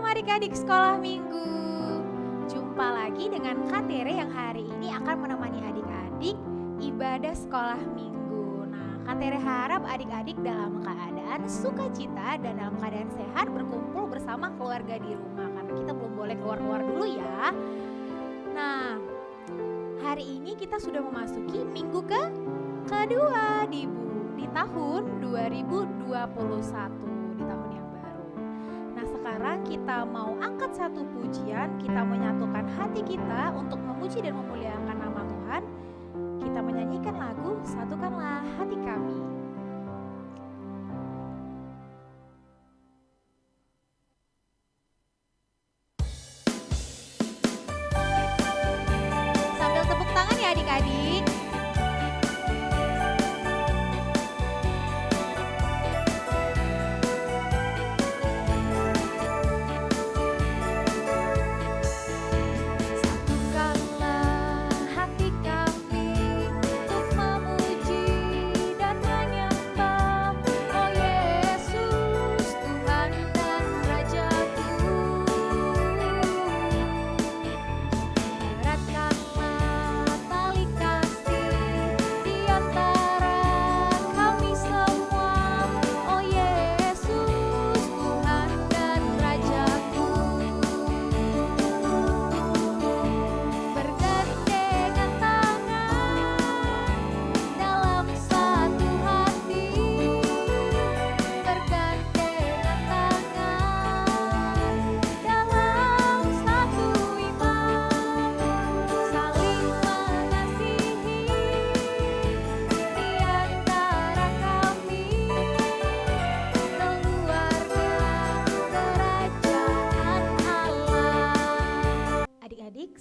adik-adik sekolah minggu. Jumpa lagi dengan Kak Tere yang hari ini akan menemani adik-adik ibadah sekolah minggu. Nah, Kak Tere harap adik-adik dalam keadaan sukacita dan dalam keadaan sehat berkumpul bersama keluarga di rumah. Karena kita belum boleh keluar-keluar dulu ya. Nah, hari ini kita sudah memasuki minggu kedua di tahun 2021, di tahun yang baru. Nah, sekarang kita mau angkat satu pujian, kita menyatukan hati kita untuk memuji dan memuliakan nama Tuhan. Kita menyanyikan lagu Satukanlah Hati Kami. Sambil tepuk tangan ya adik-adik.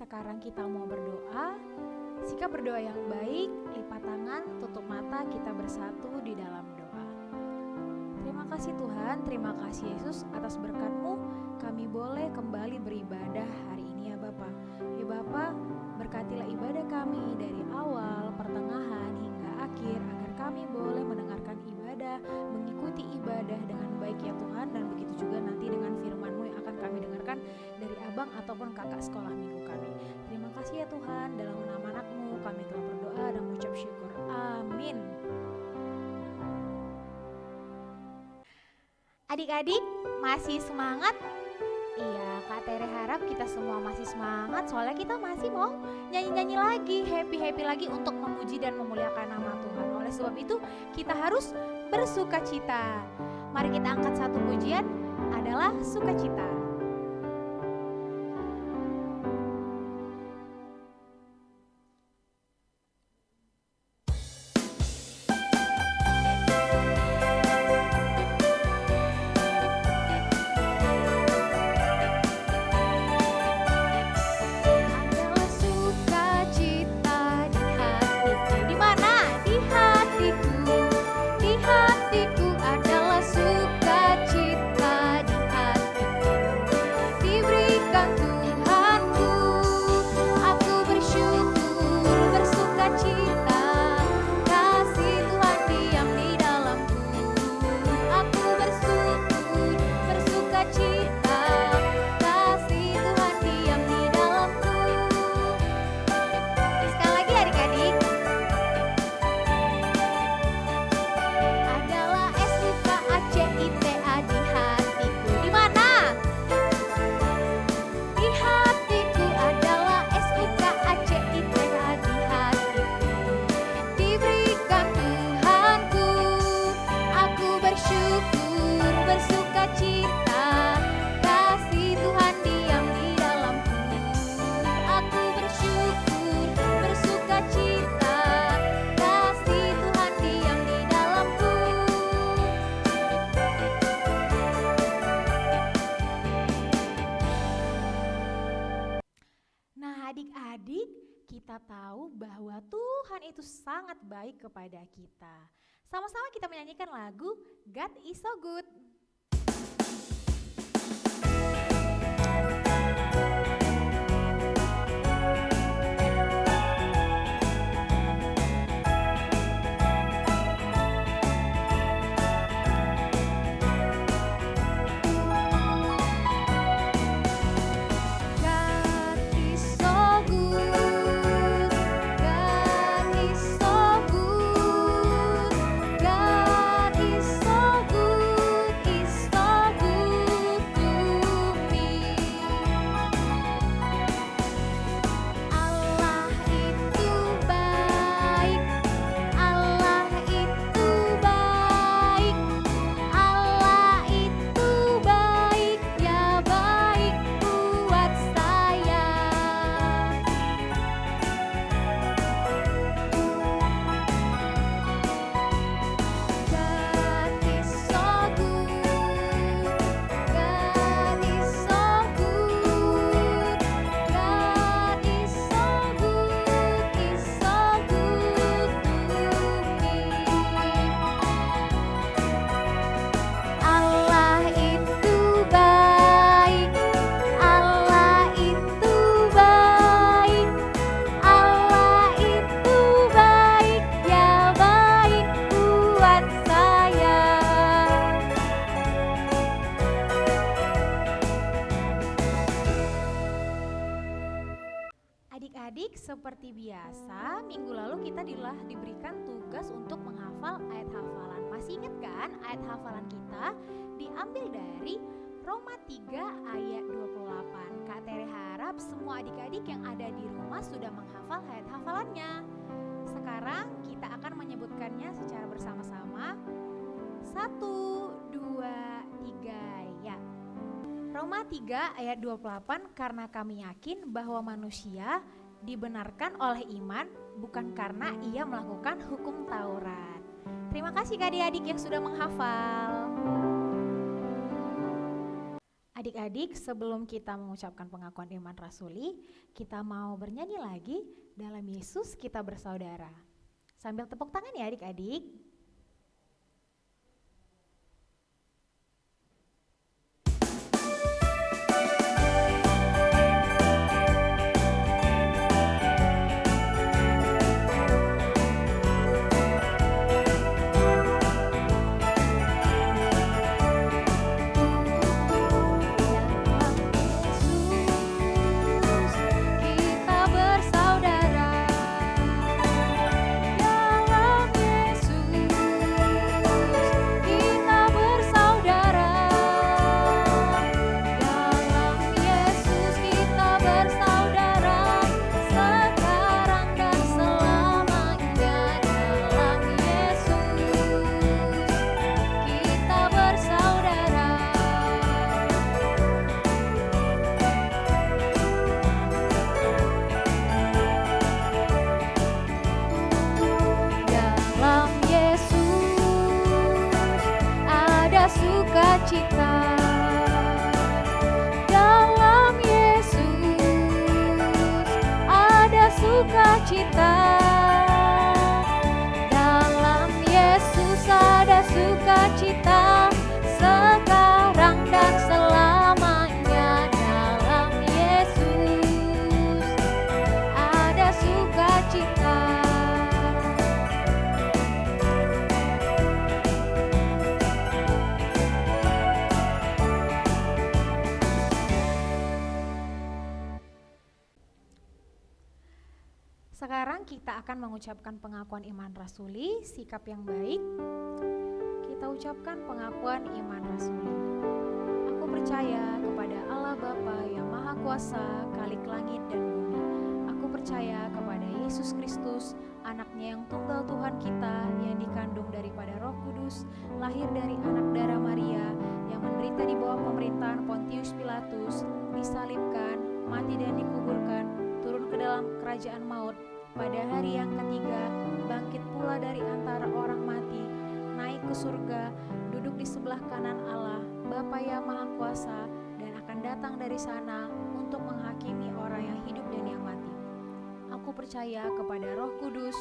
Sekarang kita mau berdoa. Sikap berdoa yang baik, lipat tangan, tutup mata, kita bersatu di dalam doa. Terima kasih Tuhan, terima kasih Yesus atas berkat-Mu. Kami boleh kembali beribadah hari ini ya Bapa. Ya Bapa, berkatilah ibadah kami dari awal, pertengahan hingga akhir, agar kami boleh mendengarkan ibadah, mengikuti ibadah dengan baik ya Tuhan. Dan begitu juga nanti dengan firman-Mu yang akan kami dengarkan dari abang ataupun kakak sekolah minggu kami. Terima kasih ya Tuhan, dalam nama anak-Mu kami telah berdoa dan mengucap syukur. Amin. Adik-adik masih semangat? Iya, Kak Tere harap kita semua masih semangat, soalnya kita masih mau nyanyi-nyanyi lagi, happy-happy lagi untuk memuji dan memuliakan nama Tuhan. Oleh sebab itu kita harus bersukacita. Mari kita angkat satu pujian, adalah sukacita. Adik-adik, kita tahu bahwa Tuhan itu sangat baik kepada kita. Sama-sama kita menyanyikan lagu God is so good. Adik-adik, seperti biasa, minggu lalu kita diberikan tugas untuk menghafal ayat hafalan. Masih ingat kan ayat hafalan kita diambil dari Roma 3 ayat 28. Kak Tere harap semua adik-adik yang ada di rumah sudah menghafal ayat hafalannya. Sekarang kita akan menyebutkannya secara bersama-sama. 1, 2, 3, ya. Roma 3 ayat 28, karena kami yakin bahwa manusia dibenarkan oleh iman bukan karena ia melakukan hukum Taurat. Terima kasih adik-adik yang sudah menghafal. Adik-adik, sebelum kita mengucapkan pengakuan iman rasuli, kita mau bernyanyi lagi dalam Yesus kita bersaudara. Sambil tepuk tangan ya adik-adik. Sukacita, dalam Yesus ada sukacita, sekarang dan selamanya. Dalam Yesus ada sukacita. Sekarang kita akan mengucapkan pengakuan iman rasuli, sikap yang baik. Kita ucapkan pengakuan iman rasuli. Aku percaya kepada Allah Bapa yang Maha Kuasa, Khalik langit dan bumi. Aku percaya kepada Yesus Kristus, anaknya yang tunggal Tuhan kita, yang dikandung daripada Roh Kudus, lahir dari anak darah Maria, yang menderita di bawah pemerintahan Pontius Pilatus, disalibkan, mati dan dikuburkan, turun ke dalam kerajaan maut, pada hari yang ketiga bangkit pula dari antara orang mati, naik ke surga, duduk di sebelah kanan Allah Bapa yang Maha Kuasa, dan akan datang dari sana untuk menghakimi orang yang hidup dan yang mati. Aku percaya kepada Roh Kudus,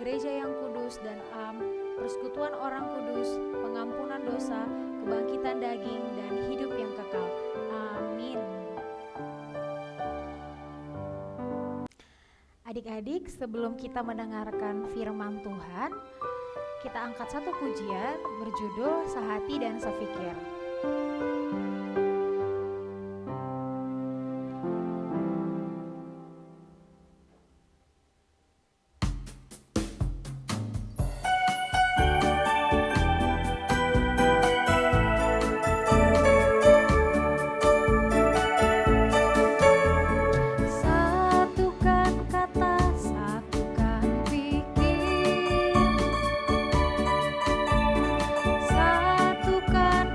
gereja yang kudus dan am, persekutuan orang kudus, pengampunan dosa, kebangkitan daging, dan hidup yang kekal. Amin. Adik-adik, sebelum kita mendengarkan firman Tuhan, kita angkat satu pujian berjudul Sehati dan Sefikir. Satukan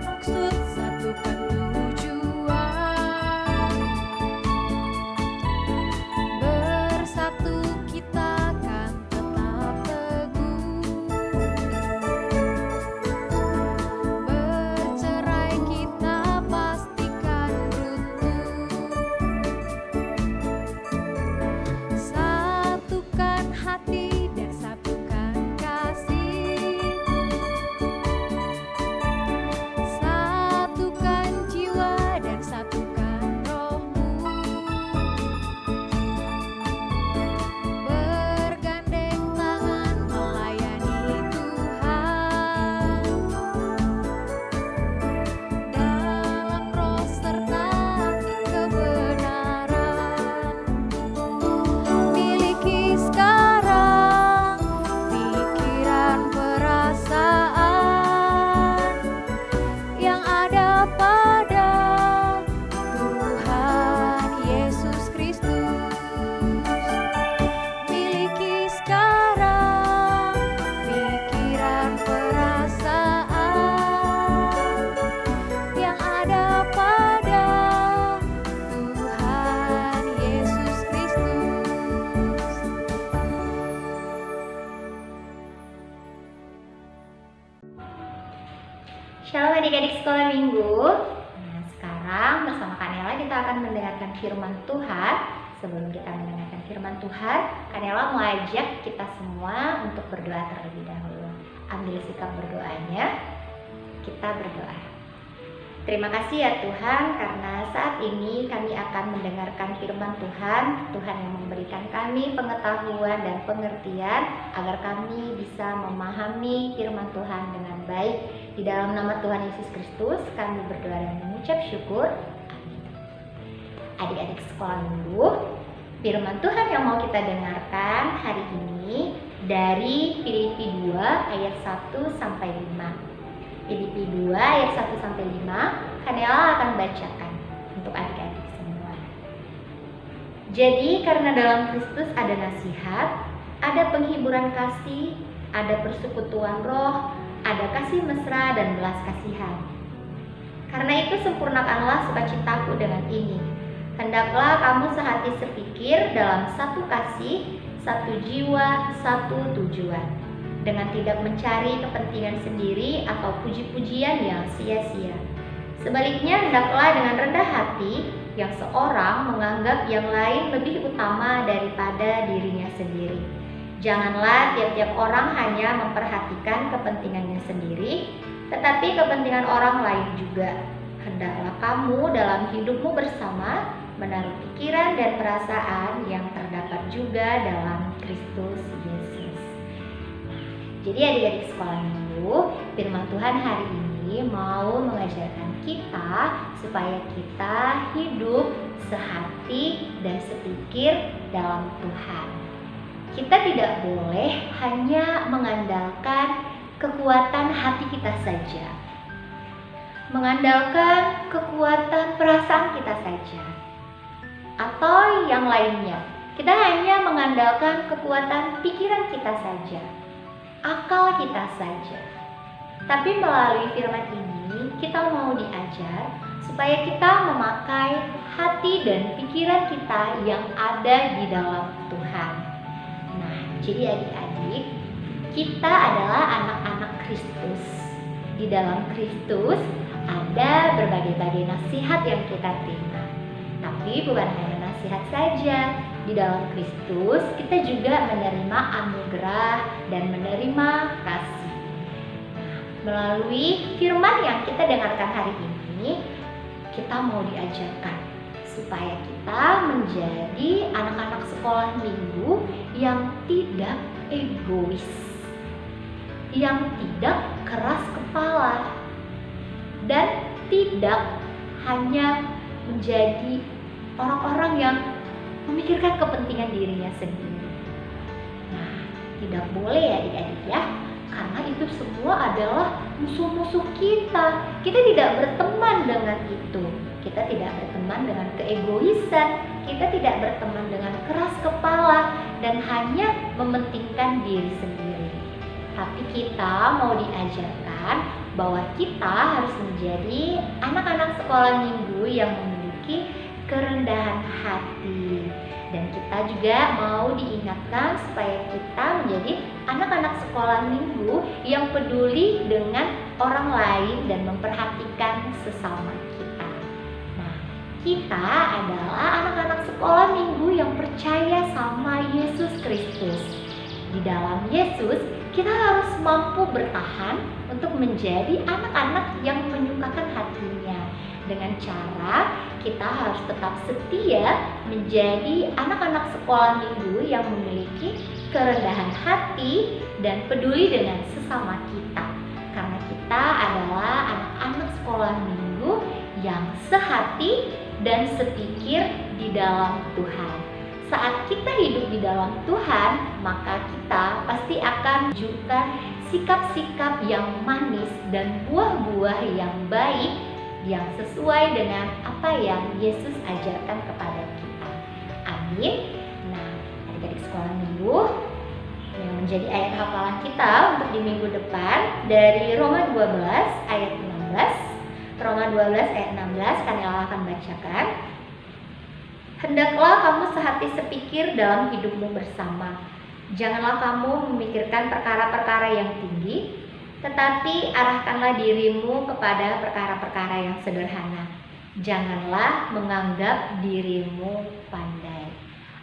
adik-adik sekolah minggu. Nah, sekarang bersama Kak Nela kita akan mendengarkan firman Tuhan. Sebelum kita mendengarkan firman Tuhan, Kak Nela mau ajak kita semua untuk berdoa terlebih dahulu. Ambil sikap berdoanya. Kita berdoa. Terima kasih ya Tuhan, karena saat ini kami akan mendengarkan firman Tuhan. Tuhan yang memberikan kami pengetahuan dan pengertian agar kami bisa memahami firman Tuhan dengan baik. Di dalam nama Tuhan Yesus Kristus kami berdoa dan mengucap syukur. Amin. Adik-adik sekolah minggu, firman Tuhan yang mau kita dengarkan hari ini dari Filipi 2 ayat 1 sampai 5. Filipi 2 ayat 1 sampai 5, Kak Nela akan bacakan untuk adik-adik semua. Jadi karena dalam Kristus ada nasihat, ada penghiburan kasih, ada persekutuan roh, ada kasih mesra dan belas kasihan. Karena itu sempurnakanlah sukacitaku dengan ini. Hendaklah kamu sehati sepikir dalam satu kasih, satu jiwa, satu tujuan, dengan tidak mencari kepentingan sendiri atau puji-pujian yang sia-sia. Sebaliknya, hendaklah dengan rendah hati yang seorang menganggap yang lain lebih utama daripada dirinya sendiri. Janganlah tiap-tiap orang hanya memperhatikan kepentingannya sendiri, tetapi kepentingan orang lain juga. Hendaklah kamu dalam hidupmu bersama menaruh pikiran dan perasaan yang terdapat juga dalam Kristus Yesus. Jadi adik-adik sekolah minggu, firman Tuhan hari ini mau mengajarkan kita supaya kita hidup sehati dan sepikir dalam Tuhan. Kita tidak boleh hanya mengandalkan kekuatan hati kita saja, mengandalkan kekuatan perasaan kita saja, atau yang lainnya. Kita hanya mengandalkan kekuatan pikiran kita saja, akal kita saja. Tapi melalui firman ini kita mau diajar supaya kita memakai hati dan pikiran kita yang ada di dalam Tuhan. Nah, jadi adik-adik, kita adalah anak-anak Kristus. Di dalam Kristus ada berbagai-bagai nasihat yang kita terima. Tapi bukan hanya nasihat saja. Di dalam Kristus kita juga menerima anugerah dan menerima kasih. Melalui firman yang kita dengarkan hari ini, kita mau diajarkan supaya kita menjadi anak-anak sekolah minggu yang tidak egois, yang tidak keras kepala, dan tidak hanya menjadi orang-orang yang memikirkan kepentingan dirinya sendiri. Nah, tidak boleh ya adik-adik ya, karena itu semua adalah musuh-musuh kita. Kita tidak berteman dengan itu. Kita tidak berteman dengan keegoisan. Kita tidak berteman dengan keras kepala dan hanya mementingkan diri sendiri. Tapi kita mau diajarkan bahwa kita harus menjadi anak-anak sekolah minggu yang memiliki kerendahan hati, dan kita juga mau diingatkan supaya kita menjadi anak-anak sekolah minggu yang peduli dengan orang lain dan memperhatikan sesama kita. Nah, kita adalah anak-anak sekolah minggu yang percaya sama Yesus Kristus. Di dalam Yesus kita harus mampu bertahan untuk menjadi anak-anak yang menyukakan hatinya, dengan cara kita harus tetap setia menjadi anak-anak sekolah minggu yang memiliki kerendahan hati dan peduli dengan sesama kita. Karena kita adalah anak-anak sekolah minggu yang sehati dan sepikir di dalam Tuhan. Saat kita hidup di dalam Tuhan, maka kita pasti akan menunjukkan sikap-sikap yang manis dan buah-buah yang baik yang sesuai dengan apa yang Yesus ajarkan kepada kita. Amin. Nah, adik-adik sekolah minggu, yang menjadi ayat hafalan kita untuk di minggu depan dari Roma 12 ayat 16. Roma 12 ayat 16 Kak Nela akan bacakan. Hendaklah kamu sehati sepikir dalam hidupmu bersama. Janganlah kamu memikirkan perkara-perkara yang tinggi, tetapi arahkanlah dirimu kepada perkara-perkara yang sederhana. Janganlah menganggap dirimu pandai.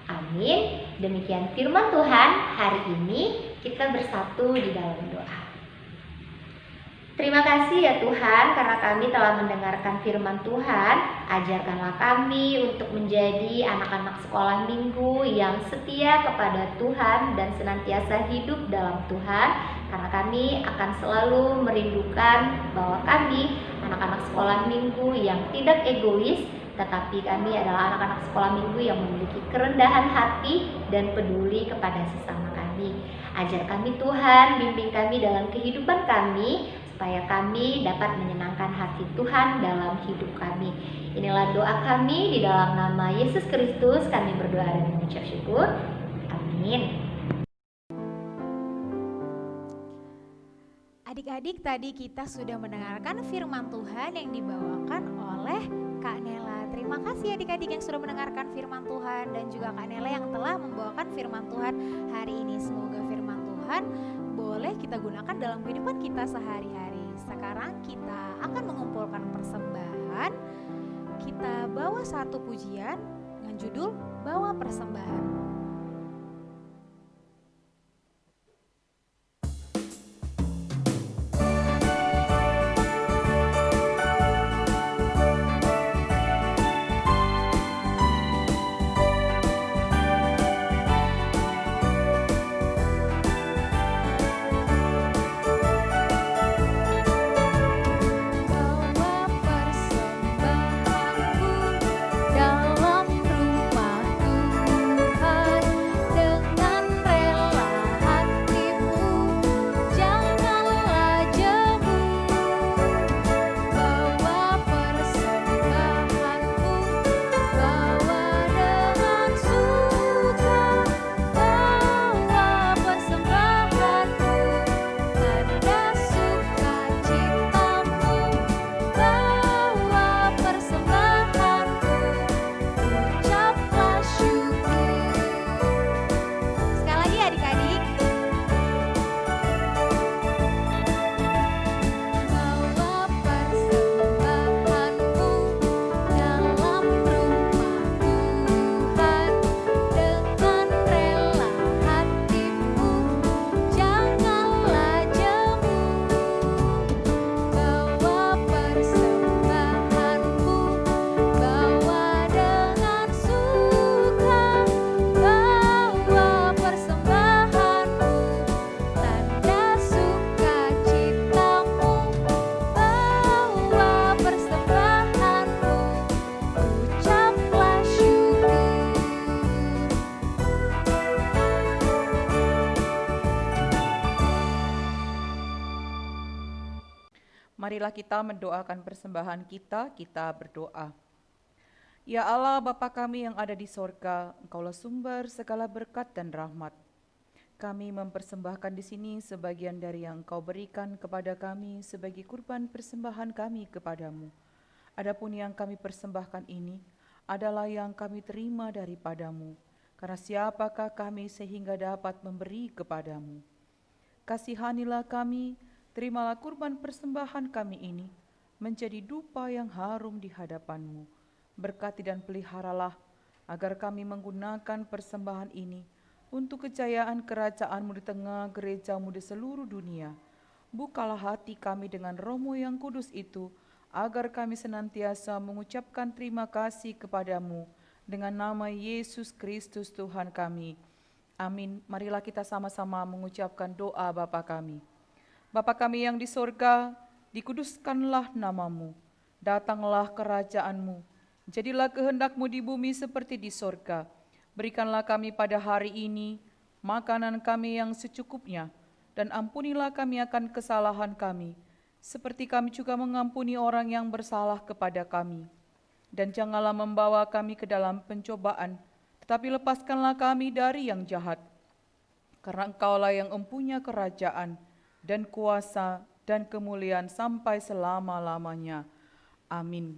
Amin. Demikian firman Tuhan hari ini. Kita bersatu di dalam doa. Terima kasih ya Tuhan karena kami telah mendengarkan firman Tuhan. Ajarkanlah kami untuk menjadi anak-anak sekolah minggu yang setia kepada Tuhan dan senantiasa hidup dalam Tuhan. Karena kami akan selalu merindukan bahwa kami anak-anak sekolah minggu yang tidak egois, tetapi kami adalah anak-anak sekolah minggu yang memiliki kerendahan hati dan peduli kepada sesama kami. Ajar kami Tuhan, bimbing kami dalam kehidupan kami, supaya kami dapat menyenangkan hati Tuhan dalam hidup kami. Inilah doa kami di dalam nama Yesus Kristus. Kami berdoa dan mengucap syukur. Amin. Adik-adik, tadi kita sudah mendengarkan firman Tuhan yang dibawakan oleh Kak Nela. Terima kasih adik-adik yang sudah mendengarkan firman Tuhan dan juga Kak Nela yang telah membawakan firman Tuhan hari ini. Semoga firman Tuhan boleh kita gunakan dalam kehidupan kita sehari-hari. Sekarang kita akan mengumpulkan persembahan. Kita bawa satu pujian dengan judul Bawa Persembahan. Marilah kita mendoakan persembahan kita berdoa. Ya Allah, Bapa kami yang ada di sorga, Engkaulah sumber segala berkat dan rahmat. Kami mempersembahkan di sini sebagian dari yang Engkau berikan kepada kami sebagai kurban persembahan kami kepadamu. Adapun yang kami persembahkan ini adalah yang kami terima daripadamu, karena siapakah kami sehingga dapat memberi kepadamu. Kasihanilah kami, terimalah kurban persembahan kami ini menjadi dupa yang harum di hadapan-Mu. Berkati dan peliharalah agar kami menggunakan persembahan ini untuk kejayaan kerajaan-Mu di tengah gereja-Mu di seluruh dunia. Bukalah hati kami dengan Roh-Mu yang kudus itu, agar kami senantiasa mengucapkan terima kasih kepadamu dengan nama Yesus Kristus Tuhan kami. Amin. Marilah kita sama-sama mengucapkan doa Bapa kami. Bapa kami yang di sorga, dikuduskanlah namamu, datanglah kerajaan-Mu, jadilah kehendak-Mu di bumi seperti di sorga. Berikanlah kami pada hari ini makanan kami yang secukupnya, dan ampunilah kami akan kesalahan kami, seperti kami juga mengampuni orang yang bersalah kepada kami. Dan janganlah membawa kami ke dalam pencobaan, tetapi lepaskanlah kami dari yang jahat. Karena Engkaulah yang empunya kerajaan, dan kuasa dan kemuliaan sampai selama-lamanya. Amin.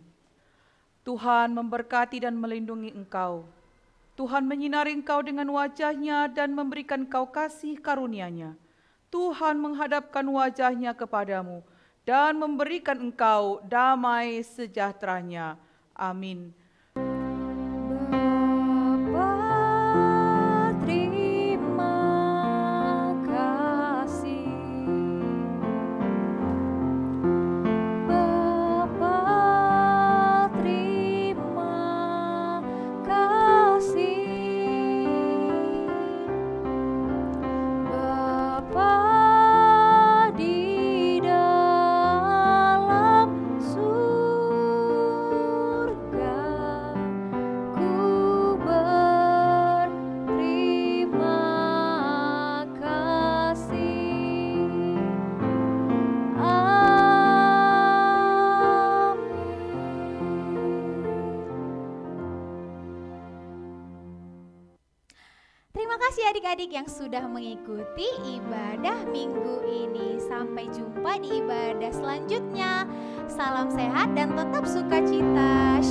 Tuhan memberkati dan melindungi engkau. Tuhan menyinari engkau dengan wajah-Nya dan memberikan engkau kasih karunia-Nya. Tuhan menghadapkan wajahnya kepadamu dan memberikan engkau damai sejahteranya. Amin. Bapa, terima kasih. Bapa, terima kasih. Bapa di dalam surga, ku berterima kasih. Terima kasih adik-adik yang sudah mengikuti ibadah minggu ini. Sampai jumpa di ibadah selanjutnya. Salam sehat dan tetap sukacita.